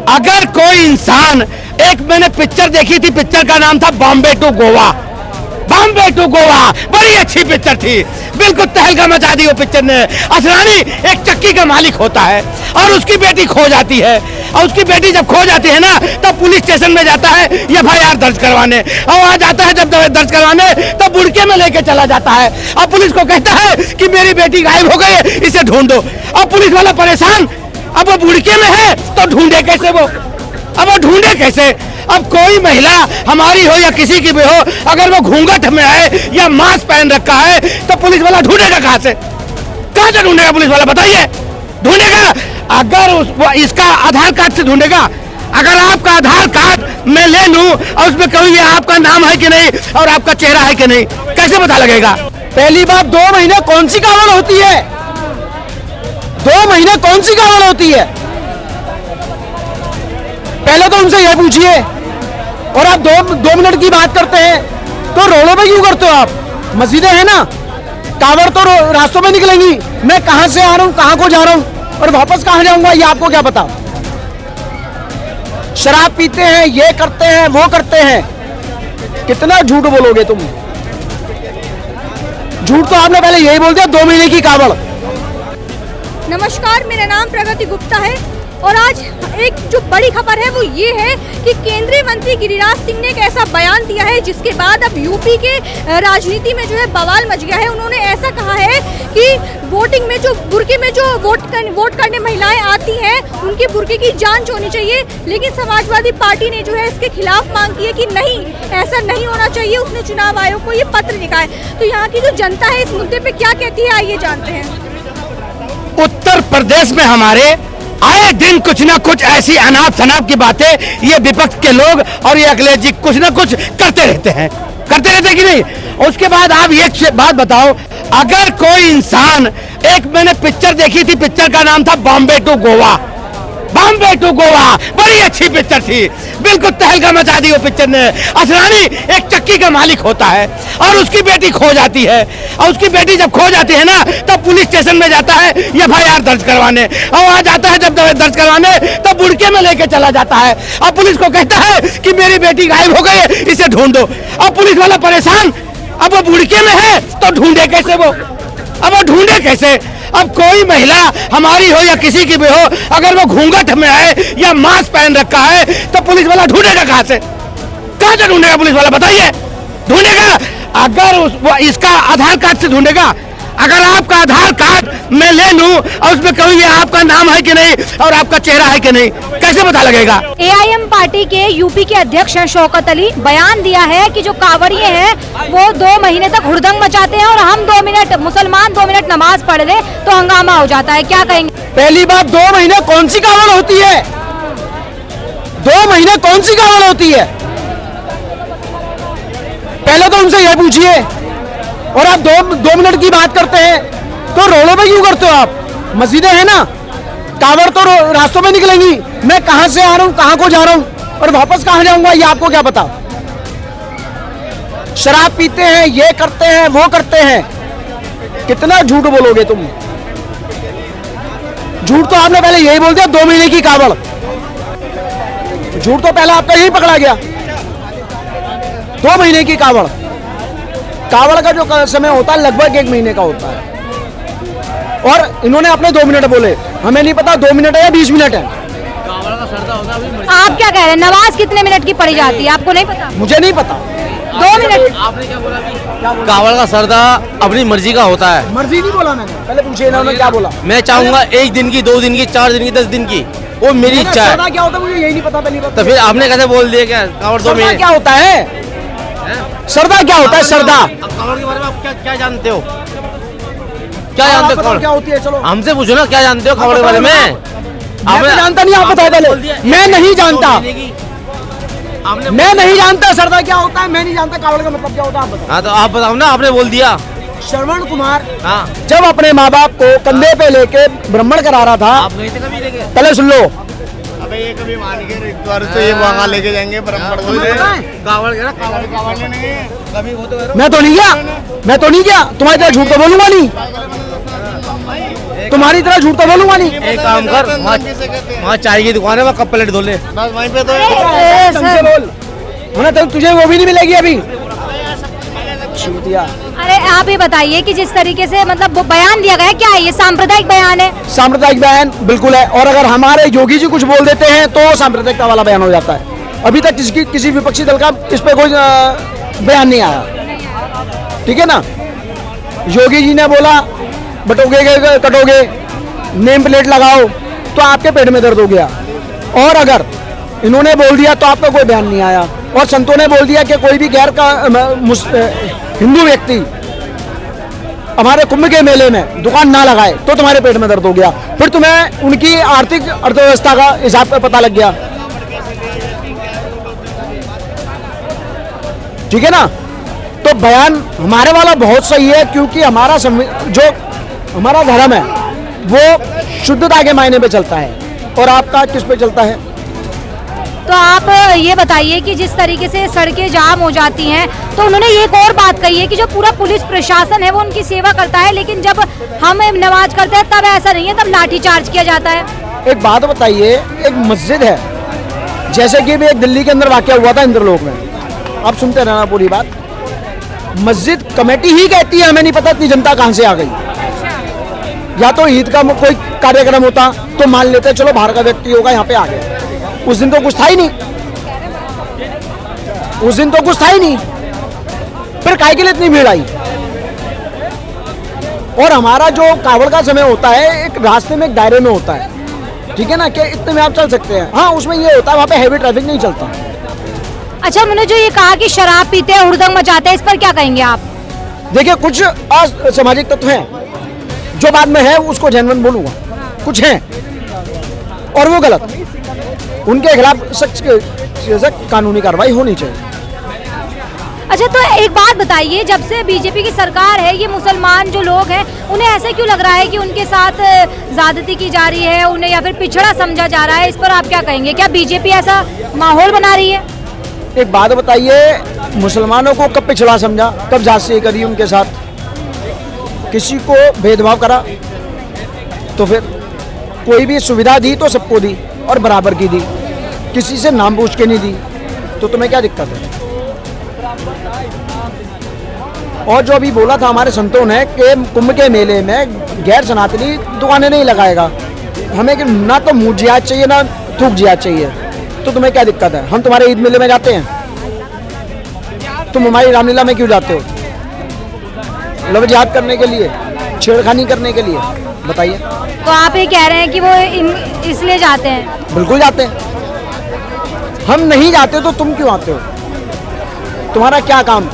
अगर कोई इंसान, एक मैंने पिक्चर देखी थी, पिक्चर का नाम था बॉम्बे टू गोवा। बॉम्बे टू गोवा बड़ी अच्छी पिक्चर थी, बिल्कुल तहलका मचा दी वो पिक्चर ने। असरानी एक चक्की का मालिक होता है और उसकी बेटी खो जाती है, और उसकी बेटी जब खो जाती है ना, तब पुलिस स्टेशन में जाता है FIR दर्ज करवाने, और वहां जाता है जब दर्ज करवाने तब बुड़के में लेके चला जाता है और पुलिस को कहता है कि मेरी बेटी गायब हो गई है, इसे ढूंढो। और पुलिस वाला परेशान, अब वो बुड़के में है तो ढूंढे कैसे वो, अब वो ढूंढे कैसे। अब कोई महिला हमारी हो या किसी की भी हो, अगर वो घूंघट में है या मास्क पहन रखा है तो पुलिस वाला ढूंढेगा कहां से ढूंढेगा पुलिस वाला, बताइए ढूंढेगा? अगर इसका आधार कार्ड से ढूंढेगा। अगर आपका आधार कार्ड मैं ले लूं और उसमें कहूं ये आपका नाम है कि नहीं और आपका चेहरा है कि नहीं, कैसे पता लगेगा? पहली बात, 2 महीने कौन सी कावड़ होती है? 2 महीने कौन सी कावड़ होती है? पहले तो उनसे यह पूछिए। और आप 2 मिनट की बात करते हैं तो रोडों पे क्यों करते हो आप? मस्जिदें हैं ना, कावड़ तो रास्तों में निकलेंगी। मैं कहां से आ रहा हूं, कहां को जा रहा हूं और वापस कहां जाऊंगा, ये आपको क्या पता? शराब पीते हैं, ये करते हैं, वो करते हैं। कितना झूठ बोलोगे तुम? झूठ तो आपने पहले यही बोल दिया, 2 महीने की कावड़। नमस्कार, मेरा नाम प्रगति गुप्ता है और आज एक जो बड़ी खबर है वो ये है कि केंद्रीय मंत्री गिरिराज सिंह ने एक ऐसा बयान दिया है जिसके बाद अब यूपी के राजनीति में जो है बवाल मच गया है। उन्होंने ऐसा कहा है कि वोटिंग में जो बुर्के में जो वोट करने महिलाएं आती हैं उनकी बुर्के की जांच होनी चाहिए, लेकिन समाजवादी पार्टी ने जो है इसके खिलाफ मांग की है कि नहीं, ऐसा नहीं होना चाहिए। उसने चुनाव आयोग को ये पत्र लिखा है। तो यहाँ की जो जनता है इस मुद्दे पे क्या कहती है, आइए जानते हैं। उत्तर प्रदेश में हमारे आए दिन कुछ ना कुछ ऐसी अनाप शनाप की बातें ये विपक्ष के लोग और ये अखिलेश जी कुछ ना कुछ करते रहते हैं कि नहीं। उसके बाद आप एक बात बताओ, अगर कोई इंसान, एक मैंने पिक्चर देखी थी, पिक्चर का नाम था बॉम्बे टू गोवा। बॉम्बे टू गोवा बड़ी अच्छी पिक्चर थी, बिल्कुल तहलका मचा दी वो पिक्चर ने। असरानी एक चक्की का मालिक होता है और उसकी बेटी खो जाती है, और उसकी बेटी जब खो जाती है ना, तब पुलिस स्टेशन में जाता है FIR दर्ज करवाने, और वहां जाता है जब दर्ज करवाने तब बुड़के में लेके चला जाता है और पुलिस को कहता है कि मेरी बेटी गायब हो गई है, इसे ढूंढो। और पुलिस वाला परेशान, अब वो बुड़के में है तो ढूंढे कैसे वो, अब वो ढूंढे कैसे। अब कोई महिला हमारी हो या किसी की भी हो, अगर वो घूंघट में है या मास्क पहन रखा है तो पुलिस वाला ढूंढेगा कहां से ढूंढेगा पुलिस वाला, बताइए ढूंढेगा? अगर इसका आधार कार्ड से ढूंढेगा। अगर आपका आधार कार्ड मैं ले लूं और उसमें कहूं ये आपका नाम है कि नहीं और आपका चेहरा है कि नहीं, कैसे पता लगेगा? AIM पार्टी के यूपी के अध्यक्ष हैं शौकत अली, बयान दिया है कि जो कांवड़िए हैं वो 2 महीने तक हुड़दंग मचाते हैं और हम 2 मिनट, मुसलमान 2 मिनट नमाज पढ़ ले तो हंगामा हो जाता है, क्या कहेंगे? पहली बात, 2 महीने कौन सी कावड़ होती है? 2 महीने कौन सी कावड़ होती है? पहले तो उनसे यह पूछिए। और आप 2 मिनट की बात करते हैं तो रोडों पे क्यों करते हो आप? मस्जिदें हैं ना, कावड़ तो रास्तों में निकलेंगी। मैं कहां से आ रहा हूं, कहां को जा रहा हूं और वापस कहां जाऊंगा, ये आपको क्या पता? शराब पीते हैं, ये करते हैं, वो करते हैं। कितना झूठ बोलोगे तुम? झूठ तो आपने पहले यही बोल दिया, 2 महीने की कावड़। झूठ तो पहले आपका यही पकड़ा गया, 2 महीने की कावड़। कावड़ का जो समय होता है लगभग 1 महीने का होता है। और इन्होंने अपने 2 मिनट बोले, हमें नहीं पता 2 मिनट है या 20 मिनट है। आप क्या कह रहे हैं, नमाज कितने मिनट की पढ़ी जाती है, आपको नहीं पता? मुझे नहीं पता। 2 मिनट। आपने क्या बोला? कावड़ का सरदा अपनी मर्जी का होता है। मर्जी नहीं बोला मैंने, पहले पूछिए ना क्या बोला। मैं चाहूंगा 1 दिन की, 2 दिन की, 4 दिन की, 10 दिन की, वो मेरी इच्छा है। सरदा क्या होता है मुझे यही नहीं पता पहली बात। तो फिर आपने कैसे बोल दिया क्या कावड़ 2 महीने? क्या होता है? सरदा क्या होता है? सरदा कावड़ के बारे में आप क्या जानते हो? क्या जानते हो? क्या होती है? चलो हमसे पूछो ना, क्या जानते हो कावड़ के बारे में? आपने जानता नहीं, आप बताओ पहले। मैं नहीं जानता, मैं नहीं जानता सरदा क्या होता है, मैं नहीं जानता कावड़ का मतलब क्या होता है, आप बताओ। हाँ तो आप बताओ ना, आपने बोल दिया। श्रवण कुमार हाँ, जब अपने माँ बाप को कंधे पे लेके भ्रमण करा रहा था, आप गए थे कभी लेके? पहले सुन लो। अबे ये कभी मान के रिश्तेदार तो ये वहाँ लेके जाएंगे ब्राह्मण को। कावड़ लेने कभी वो तो मैं तो नहीं गया, मैं तो नहीं गया, तुम्हारी तरह झूठ तो बोलूंगा नहीं। तुम्हारी तरह झूठ तो बोलूंगा नहीं। एक काम कर, वहाँ चाय की दुकान है, वहाँ कप प्लेट धो ले। बस वहीं पे तो ढंग से बोल, वरना तो तुझे वो भी नहीं मिलेगी अभी। चूतिया। अरे आप ये बताइए कि जिस तरीके से मतलब वो बयान दिया गया है, क्या है ये सांप्रदायिक बयान है? सांप्रदायिक बयान बिल्कुल है, और अगर हमारे योगी जी कुछ बोल देते हैं तो सांप्रदायिकता वाला बयान हो जाता है। अभी तक किसी विपक्षी दल का इस पे कोई बयान नहीं आया, ठीक है ना। योगी जी ने बोला बटोगे कटोगे, नेम प्लेट लगाओ, तो आपके पेट में दर्द हो गया। और अगर इन्होंने बोल दिया तो आपका कोई बयान नहीं आया, और संतों ने बोल दिया कि कोई भी गैर का हिंदू व्यक्ति हमारे कुंभ के मेले में दुकान ना लगाए तो तुम्हारे पेट में दर्द हो गया। फिर तुम्हें उनकी आर्थिक अर्थव्यवस्था का हिसाब का पता लग गया, ठीक है ना। तो बयान हमारे वाला बहुत सही है, क्योंकि हमारा जो हमारा धर्म है वो शुद्धता के मायने पे चलता है, और आपका किस पे चलता है? तो आप ये बताइए कि जिस तरीके से सड़कें जाम हो जाती हैं, तो उन्होंने एक और बात कही है कि जो पूरा पुलिस प्रशासन है वो उनकी सेवा करता है, लेकिन जब हम नमाज करते हैं तब ऐसा नहीं है, तब लाठी चार्ज किया जाता है। एक बात बताइए, एक मस्जिद है, जैसे कि भी एक दिल्ली के अंदर वाकया हुआ था इंद्रलोक में, आप सुनते रहना पूरी बात। मस्जिद कमेटी ही कहती है हमें नहीं पता इतनी जनता कहां से आ गई। या तो ईद का कोई कार्यक्रम होता तो मान लेते चलो बाहर का व्यक्ति होगा यहाँ पे आ गया, उस दिन तो कुछ था ही नहीं, उस दिन तो कुछ था ही नहीं, फिर काहे के लिए इतनी भीड़ आई? और हमारा जो कावड़ का समय होता है एक रास्ते में एक दायरे में होता है, ठीक है ना, कि इतने में आप चल सकते हैं। हाँ, उसमें ये होता है वहाँ पे हैवी ट्रैफिक नहीं चलता। अच्छा, उन्होंने जो ये कहा कि शराब पीते हैं, हुड़दंग मचाते हैं, इस पर क्या कहेंगे आप? देखिए, कुछ असामाजिक तत्व हैं, जो बाद में है उसको जेन्युइन बोलूंगा, कुछ हैं और वो गलत, उनके खिलाफ सख्त कानूनी कार्रवाई होनी चाहिए। अच्छा, तो एक बात बताइए, जब से बीजेपी की सरकार है, ये मुसलमान जो लोग हैं उन्हें ऐसा क्यों लग रहा है कि उनके साथ ज्यादती की जा रही है, उन्हें या फिर पिछड़ा समझा जा रहा है? इस पर आप क्या कहेंगे? क्या बीजेपी ऐसा माहौल बना रही है? एक बात बताइए, मुसलमानों को कब पिछड़ा समझा, कब जासूसी करी उनके साथ? किसी को भेदभाव करा तो फिर कोई भी सुविधा दी तो सबको दी और बराबर की दी, किसी से नाम पूछ के नहीं दी, तो तुम्हें क्या दिक्कत है? और जो अभी बोला था हमारे संतों ने कि कुंभ के मेले में गैर सनातनी दुकानें नहीं लगाएगा, हमें कि ना तो मुंह जिहाद चाहिए ना थूक जिहाद चाहिए, तो तुम्हें क्या दिक्कत है? हम तुम्हारे ईद मेले में जाते हैं, तुम हमारी रामलीला में क्यों जाते हो? लव जिहाद करने के लिए, छेड़खानी करने के लिए? बताइए। तो आप ये कह रहे हैं कि वो इसलिए जाते हैं? बिल्कुल जाते हैं, हम नहीं जाते तो तुम क्यों आते हो? तुम्हारा क्या काम?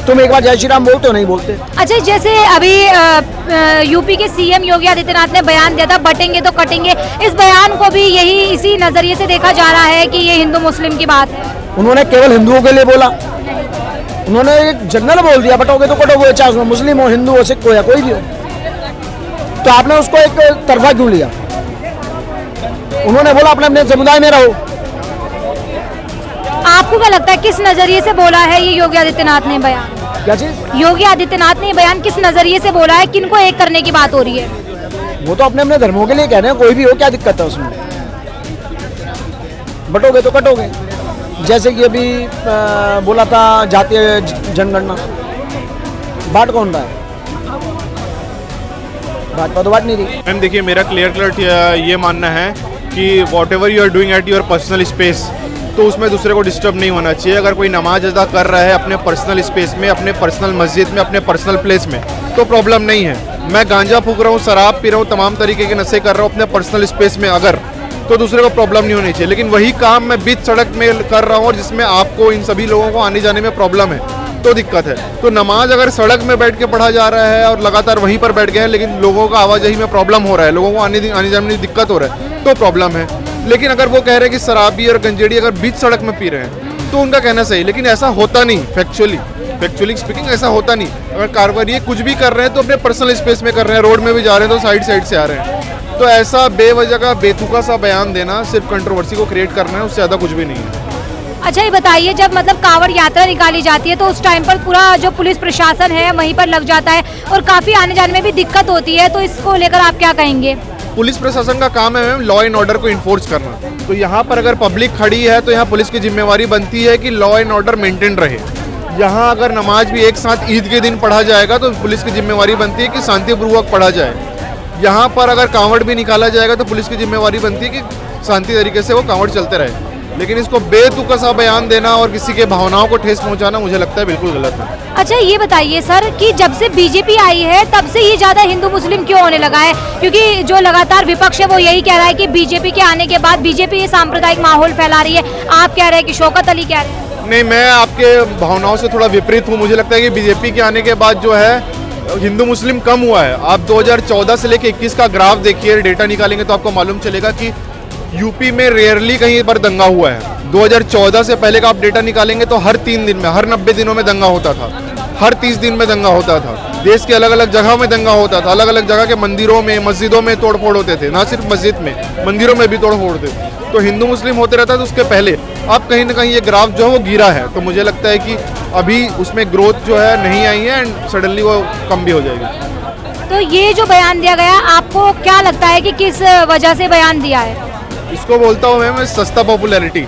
तुम एक बार जय श्री राम बोलते हो? नहीं बोलते। अच्छा, जैसे अभी यूपी के सीएम योगी आदित्यनाथ ने बयान दिया था, बटेंगे तो कटेंगे, इस बयान को भी इसी नजरिए से देखा जा रहा है कि ये हिंदू मुस्लिम की बात है? उन्होंने केवल हिंदुओं के लिए बोला, उन्होंने एक जनरल बोल दिया, बटोगे तो कटोगे, चाहे उसमें मुस्लिम हो, हिंदू हो, सिख हो या कोई भी हो। तो आपने उसको एक तरफा क्यों लिया? उन्होंने बोला अपने अपने समुदाय में रहो। आपको क्या लगता है किस नजरिए से बोला है ये योगी आदित्यनाथ ने बयान? क्या चीज? योगी आदित्यनाथ ने बयान किस नजरिए से बोला है? किनको एक करने की बात हो रही है? वो तो अपने अपने धर्मों के लिए कह रहे हैं, कोई भी हो, क्या दिक्कत है उसमें? बटोगे तो कटोगे, जैसे कि अभी बोला था जातीय जनगणना, बांट कौन रहा है? भाजपा तो बांट नहीं रही। मैम देखिए, मेरा क्लियर ये मानना है कि whatever you are doing at your personal space, तो उसमें दूसरे को डिस्टर्ब नहीं होना चाहिए। अगर कोई नमाज अदा कर रहा है अपने पर्सनल स्पेस में, अपने पर्सनल मस्जिद में, अपने पर्सनल प्लेस में, तो प्रॉब्लम नहीं है। मैं गांजा फूक रहा हूँ, शराब पी रहा हूँ, तमाम तरीके के नशे कर रहा हूँ अपने पर्सनल स्पेस में अगर, तो दूसरे को प्रॉब्लम नहीं होनी चाहिए। लेकिन वही काम मैं बीच सड़क में कर रहा हूँ और जिसमें आपको इन सभी लोगों को आने जाने में प्रॉब्लम है, तो दिक्कत है। तो नमाज अगर सड़क में बैठ के पढ़ा जा रहा है और लगातार वहीं पर बैठ गए हैं, लेकिन लोगों का आवाजाही में प्रॉब्लम हो रहा है, लोगों को आने जाने में दिक्कत हो रहा है, तो प्रॉब्लम है। लेकिन अगर वो कह रहे हैं कि शराबी और गंजेड़ी अगर बीच सड़क में पी रहे हैं, तो उनका कहना सही, लेकिन ऐसा होता नहीं। फैक्चुअली स्पीकिंग ऐसा होता नहीं। अगर कारोबार ये कुछ भी कर रहे हैं तो अपने पर्सनल स्पेस में कर रहे हैं, रोड में भी जा रहे हैं तो साइड से आ रहे हैं। तो ऐसा बेवजह का बेतुका सा बयान देना सिर्फ कंट्रोवर्सी को क्रिएट करना है, उससे ज़्यादा कुछ भी नहीं है। अच्छा ये बताइए, जब मतलब कांवड़ यात्रा निकाली जाती है तो उस टाइम पर पूरा जो पुलिस प्रशासन है वहीं पर लग जाता है और काफी आने जाने में भी दिक्कत होती है, तो इसको लेकर आप क्या कहेंगे? पुलिस प्रशासन का काम है मैम लॉ एंड ऑर्डर को इन्फोर्स करना। तो यहाँ पर अगर पब्लिक खड़ी है तो यहाँ पुलिस की जिम्मेवारी बनती है कि लॉ एंड ऑर्डर मेंटेन रहे। यहाँ अगर नमाज भी एक साथ ईद के दिन पढ़ा जाएगा तो पुलिस की जिम्मेवारी बनती है कि शांतिपूर्वक पढ़ा जाए। यहाँ पर अगर कांवड़ भी निकाला जाएगा तो पुलिस की जिम्मेवारी बनती है कि शांति तरीके से वो कांवड़ चलते रहे। लेकिन इसको बेतुका सा बयान देना और किसी के भावनाओं को ठेस पहुंचाना मुझे लगता है बिल्कुल गलत है। अच्छा ये बताइए सर कि जब से बीजेपी आई है तब से ये ज्यादा हिंदू मुस्लिम क्यों होने लगा है? क्योंकि जो लगातार विपक्ष है वो यही कह रहा है कि बीजेपी के आने के बाद बीजेपी ये सांप्रदायिक माहौल फैला रही है। आप कह रहे हैं कि शौकत अली कह रहे हैं? नहीं, मैं आपके भावनाओं से थोड़ा विपरीत हूँ। मुझे लगता है कि बीजेपी के आने के बाद जो है हिंदू मुस्लिम कम हुआ है। आप 2014 से लेकर 21 का ग्राफ देखिए, डेटा निकालेंगे तो आपको मालूम चलेगा कि यूपी में रेयरली कहीं पर दंगा हुआ है। 2014 से पहले का आप डेटा निकालेंगे तो हर 3 दिन में, हर 90 दिनों में दंगा होता था, हर 30 दिन में दंगा होता था। देश के अलग अलग जगह में दंगा होता था, अलग अलग जगह के मंदिरों में, मस्जिदों में तोड़फोड़ होते थे, ना सिर्फ मस्जिद में, मंदिरों में भी तोड़फोड़ होते थे। तो हिंदू मुस्लिम होते रहता था उसके पहले। अब कहीं ना कहीं ये ग्राफ जो है वो गिरा है, तो मुझे लगता है कि अभी उसमें ग्रोथ जो है नहीं आई है एंड सडनली वो कम भी हो जाएगी। तो ये जो बयान दिया गया, आपको क्या लगता है कि किस वजह से बयान दिया है? इसको बोलता हूँ मैं सस्ता पॉपुलैरिटी।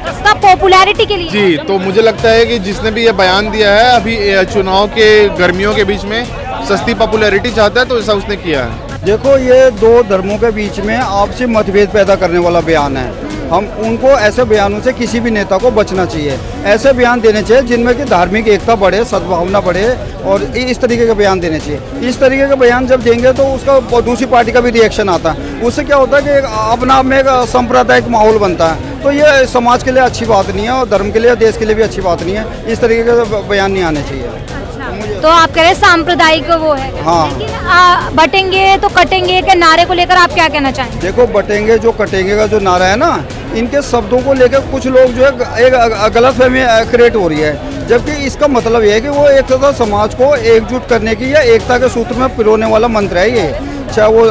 सस्ता पॉपुलैरिटी के लिए? जी, तो मुझे लगता है कि जिसने भी ये बयान दिया है अभी चुनाव के गर्मियों के बीच में सस्ती पॉपुलैरिटी चाहता है, तो ऐसा उसने किया है। देखो, ये दो धर्मों के बीच में आपसी मतभेद पैदा करने वाला बयान है। हम उनको ऐसे बयानों से किसी भी नेता को बचना चाहिए। ऐसे बयान देने चाहिए जिनमें कि धार्मिक एकता बढ़े, सद्भावना बढ़े, और इस तरीके के बयान देने चाहिए। इस तरीके के बयान जब देंगे तो उसका दूसरी पार्टी का भी रिएक्शन आता है। उससे क्या होता है कि अपना आप में एक सांप्रदायिक माहौल बनता है। तो ये समाज के लिए अच्छी बात नहीं है और धर्म के लिए, देश के लिए भी अच्छी बात नहीं है। इस तरीके के बयान नहीं आने चाहिए। तो आप कह रहे हैं सांप्रदायिक वो है। हाँ। लेकिन बटेंगे तो कटेंगे के नारे को लेकर आप क्या कहना चाहेंगे? देखो, बटेंगे जो कटेंगे का जो नारा है ना, इनके शब्दों को लेकर कुछ लोग जो है एक गलतफहमी क्रिएट हो रही है। जबकि इसका मतलब ये है कि वो एक तरह समाज को एकजुट करने की या एकता के सूत्र में पिरोने वाला मंत्र है ये। चाहे वो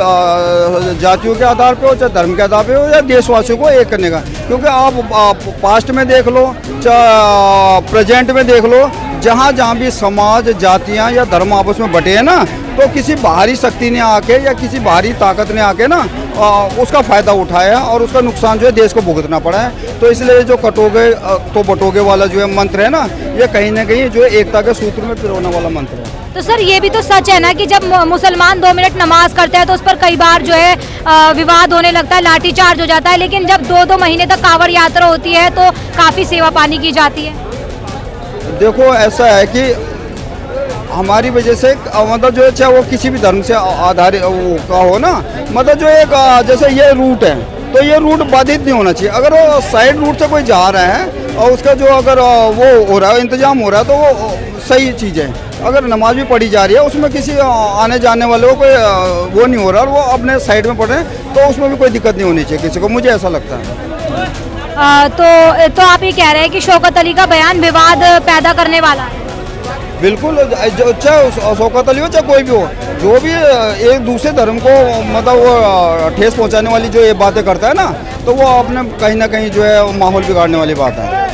जातियों के आधार पे हो, चाहे धर्म के आधार पे हो, या देशवासियों को एक करने का। क्योंकि आप पास्ट में देख लो, चाहे प्रेजेंट में देख लो, जहाँ जहाँ भी समाज, जातियाँ या धर्म आपस में बटे हैं ना, तो किसी बाहरी शक्ति ने आके या किसी बाहरी ताकत ने आके ना उसका फ़ायदा उठाया और उसका नुकसान जो है देश को भुगतना पड़ा है। तो इसलिए जो कटोगे तो बटोगे वाला जो है मंत्र है ना, ये कहीं ना कहीं जो है एकता के सूत्र में पिरोने वाला मंत्र है। तो सर ये भी तो सच है ना कि जब मुसलमान 2 मिनट नमाज करते हैं तो उस पर कई बार जो है विवाद होने लगता है, लाठीचार्ज हो जाता है। लेकिन जब 2-2 महीने तक कांवड़ यात्रा होती है तो काफ़ी सेवा पानी की जाती है। देखो, ऐसा है कि हमारी वजह से मतलब जो है, चाहे वो किसी भी धर्म से आधारित का हो ना, मतलब जो एक जैसे ये रूट है तो ये रूट बाधित नहीं होना चाहिए। अगर वो साइड रूट से कोई जा रहा है और उसका जो अगर वो हो रहा है, इंतजाम हो रहा है, तो वो सही चीज़ है। अगर नमाज भी पढ़ी जा रही है, उसमें किसी आने जाने वाले को कोई वो नहीं हो रहा और वो अपने साइड में पढ़ रहे हैं, तो उसमें भी कोई दिक्कत नहीं होनी चाहिए किसी को, मुझे ऐसा लगता है। तो आप ये कह रहे हैं कि शौकत अली का बयान विवाद पैदा करने वाला है? बिल्कुल, चाहे शौकत अली हो चाहे कोई भी हो, जो भी एक दूसरे धर्म को मतलब वो ठेस पहुंचाने वाली जो ये बातें करता है ना, तो वो अपने कहीं ना कहीं जो है माहौल बिगाड़ने वाली बात है।